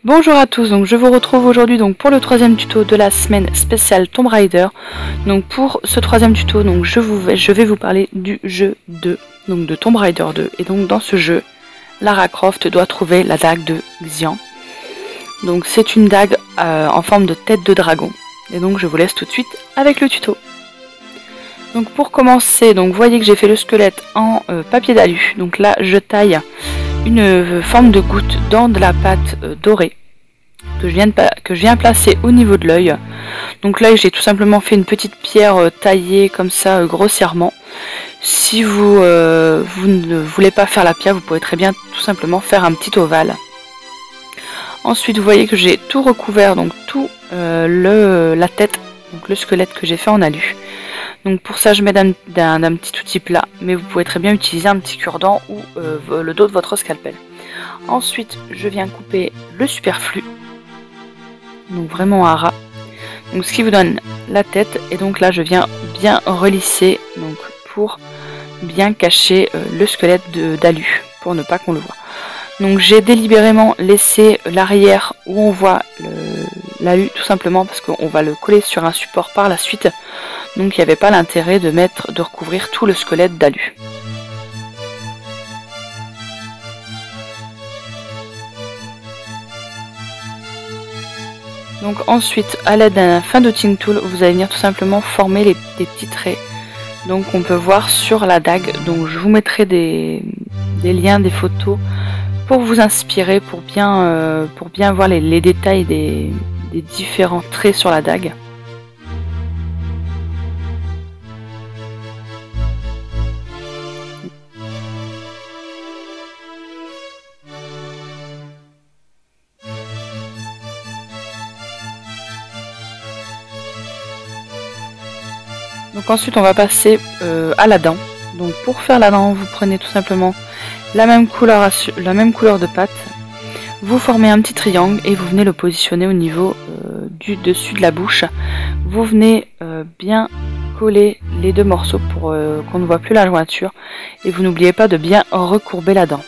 Bonjour à tous, donc je vous retrouve aujourd'hui donc pour le troisième tuto de la semaine spéciale Tomb Raider. Donc pour ce troisième tuto, donc je vais vous parler du jeu 2, donc de Tomb Raider 2. Et donc dans ce jeu, Lara Croft doit trouver la dague de Xian. Donc c'est une dague en forme de tête de dragon. Et donc je vous laisse tout de suite avec le tuto. Donc pour commencer, donc vous voyez que j'ai fait le squelette en papier d'alu. Donc là je taille une forme de goutte dans de la pâte dorée que je viens placer au niveau de l'œil. Donc l'œil, j'ai tout simplement fait une petite pierre taillée comme ça grossièrement. Si vous ne voulez pas faire la pierre, vous pouvez très bien tout simplement faire un petit ovale. Ensuite vous voyez que j'ai tout recouvert, donc tout la tête, donc le squelette que j'ai fait en alu. Donc pour ça je mets d'un petit outil plat, mais vous pouvez très bien utiliser un petit cure-dent ou le dos de votre scalpel. Ensuite je viens couper le superflu, donc vraiment à ras, donc ce qui vous donne la tête, et donc là je viens bien relisser, donc pour bien cacher le squelette d'alu, pour ne pas qu'on le voit. Donc j'ai délibérément laissé l'arrière où on voit l'alu, tout simplement parce qu'on va le coller sur un support par la suite. Donc il n'y avait pas l'intérêt de recouvrir tout le squelette d'alu. Donc ensuite, à l'aide d'un fin dotting tool, vous allez venir tout simplement former des petits traits. Donc on peut voir sur la dague. Donc je vous mettrai des liens, des photos pour vous inspirer, pour bien voir les détails des différents traits sur la dague. Donc ensuite on va passer à la dent. Donc pour faire la dent, vous prenez tout simplement la même couleur de pâte, vous formez un petit triangle et vous venez le positionner au niveau du dessus de la bouche. Vous venez bien coller les deux morceaux pour qu'on ne voit plus la jointure, et vous n'oubliez pas de bien recourber la dent.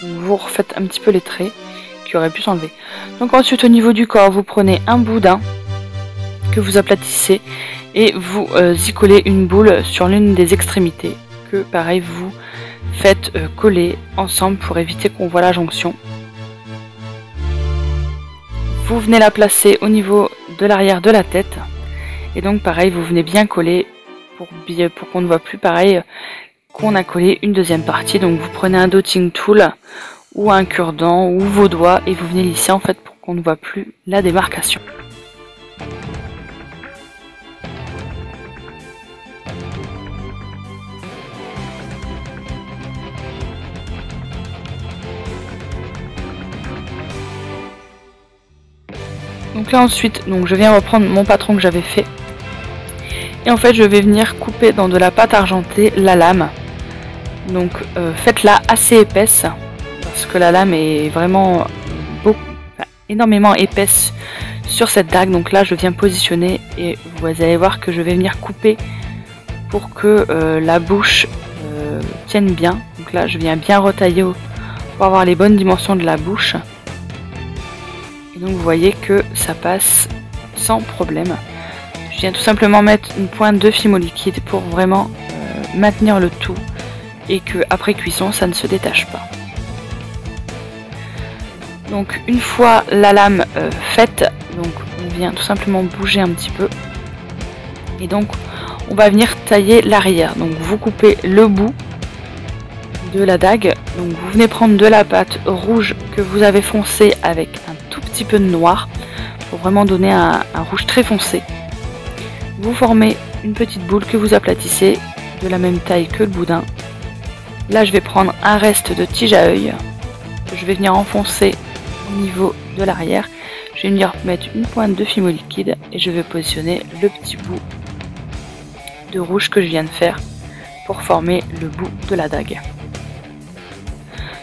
Vous refaites un petit peu les traits qui auraient pu s'enlever. Donc ensuite au niveau du corps, vous prenez un boudin que vous aplatissez et vous y collez une boule sur l'une des extrémités que pareil vous faites coller ensemble pour éviter qu'on voit la jonction. Vous venez la placer au niveau de l'arrière de la tête, et donc pareil vous venez bien coller pour qu'on ne voit plus pareil qu'on a collé une deuxième partie. Donc vous prenez un dotting tool ou un cure-dent ou vos doigts et vous venez lisser en fait pour qu'on ne voit plus la démarcation. Donc là ensuite, donc je viens reprendre mon patron que j'avais fait, et en fait je vais venir couper dans de la pâte argentée la lame. Donc faites-la assez épaisse, parce que la lame est vraiment énormément épaisse sur cette dague. Donc là je viens positionner et vous allez voir que je vais venir couper pour que la bouche tienne bien. Donc là je viens bien retailler pour avoir les bonnes dimensions de la bouche. Et donc vous voyez que ça passe sans problème. Je viens tout simplement mettre une pointe de fimo liquide pour vraiment maintenir le tout, et que après cuisson ça ne se détache pas. Donc une fois la lame faite, donc on vient tout simplement bouger un petit peu, et donc on va venir tailler l'arrière. Donc vous coupez le bout de la dague, donc vous venez prendre de la pâte rouge que vous avez foncé avec un tout petit peu de noir pour vraiment donner un rouge très foncé. Vous formez une petite boule que vous aplatissez de la même taille que le boudin. Là je vais prendre un reste de tige à œil que je vais venir enfoncer au niveau de l'arrière. Je vais venir mettre une pointe de fimo liquide et je vais positionner le petit bout de rouge que je viens de faire pour former le bout de la dague.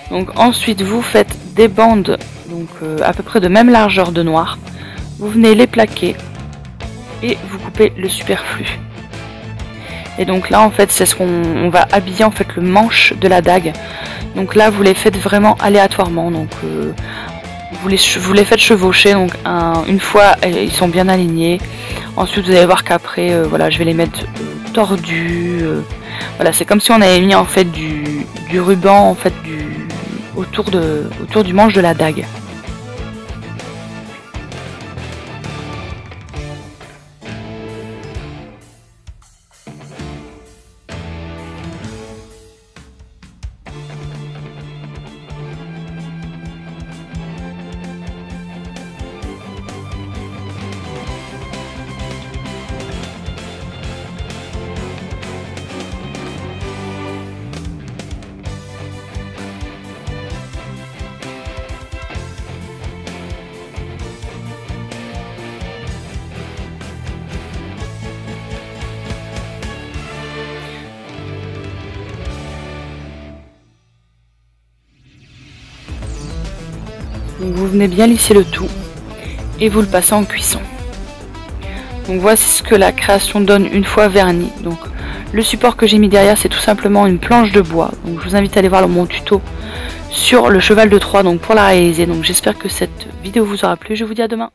Donc ensuite vous faites des bandes donc à peu près de même largeur de noir. Vous venez les plaquer et vous coupez couper le superflu. Et donc là en fait c'est ce qu'on va habiller en fait le manche de la dague. Donc là vous les faites vraiment aléatoirement, donc vous les faites chevaucher, donc une fois ils sont bien alignés. Ensuite vous allez voir qu'après voilà, je vais les mettre tordus. Voilà, c'est comme si on avait mis en fait du ruban en fait autour du manche de la dague. Donc vous venez bien lisser le tout et vous le passez en cuisson. Donc voici ce que la création donne une fois verni. Donc le support que j'ai mis derrière, c'est tout simplement une planche de bois. Donc je vous invite à aller voir mon tuto sur le cheval de Troie donc pour la réaliser. Donc j'espère que cette vidéo vous aura plu. Je vous dis à demain.